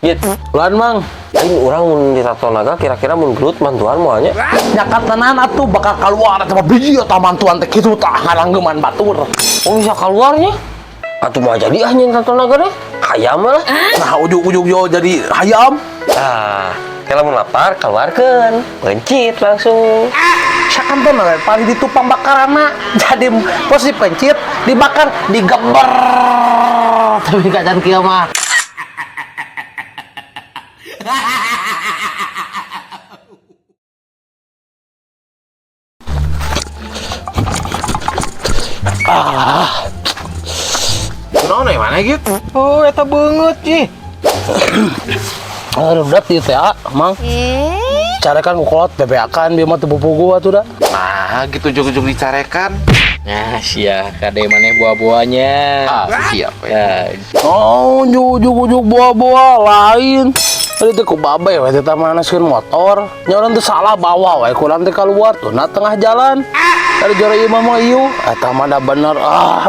Gitu. Ulan mang, Lain orang mun di Tato Naga kira-kira mun gelut mantuan moalnya. nyakat tenan atuh bakal keluar eta mah biji eta mantuan teh kitu tah ngaranggeman batur. Oh bisa keluarnya? Atuh mah jadi nyen Tato Naga deh. Hayam lah. Nah ujug-ujug yo jadi hayam. Nah, kalau mau lapar keluarkan, pencit langsung. Sakanten we paling ditupang bakarana jadi posisi pencit dibakar digeber. Tapi kacan kieu mah. Kunaon ya mana gitu? Oh, eta beungeut sih. Rudat ieu teh mang. Cara kan kukolot bebeakan bieu mah teu pupugu atuh da. Nah, gitu jug-jug dicarekan. Nah, sia kade maneh buah-buahnya. Ah, siap ya. Oh, ujug-ujug buah-buah lain. Tadi teh ku babe we teh manaskeun motor. Nya urang teh salah bawa we kurang teh keluar tuh na tengah jalan. Dari jora ieu mah ieu eta mah da bener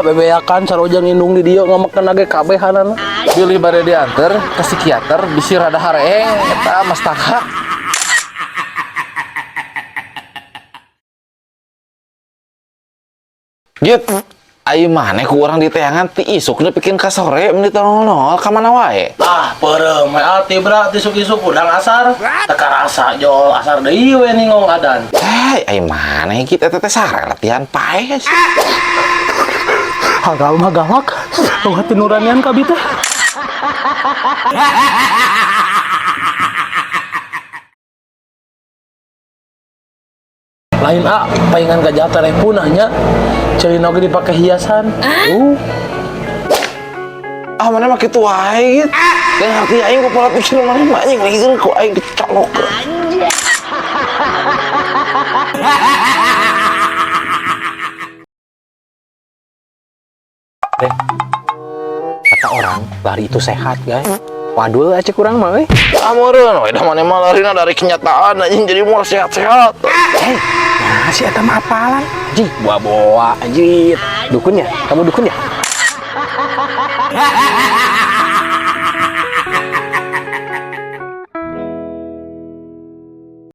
bebeakan sarojang indung di dieu ngamekeun age kabehanana. Pilih bare dianter ke psikiater bisi rada haree eta mastaka. Gitu. Ayo maneh ku urang di teangan ti isuk nepikeun ka sore menit 00 ka mana wae. Peurem we ati bra isuk-isuk udang asar. Teka rasa jol asar deui we ningong adan. Ayo maneh kita teh sare latihan pae. Hagal mah galak. Tong hati nuranian kabi teh. Lain paingan gajah teh punahnya ceulina oge dipake hiasan. Mana mah kitu wae gitu. Dan hati aing ku pola pikir maneh mah anjing ngeukeun ku aing dicolok. Kata orang, lari itu sehat, guys. Waduh, acek kurang mah, we. Amureun we da maneh mah larina dari kenyataan anjing jadi moal sehat-sehat. Nah, si eta mah apalan. Ji, buah-buah, anjir. Dukun ya? Kamu dukun ya?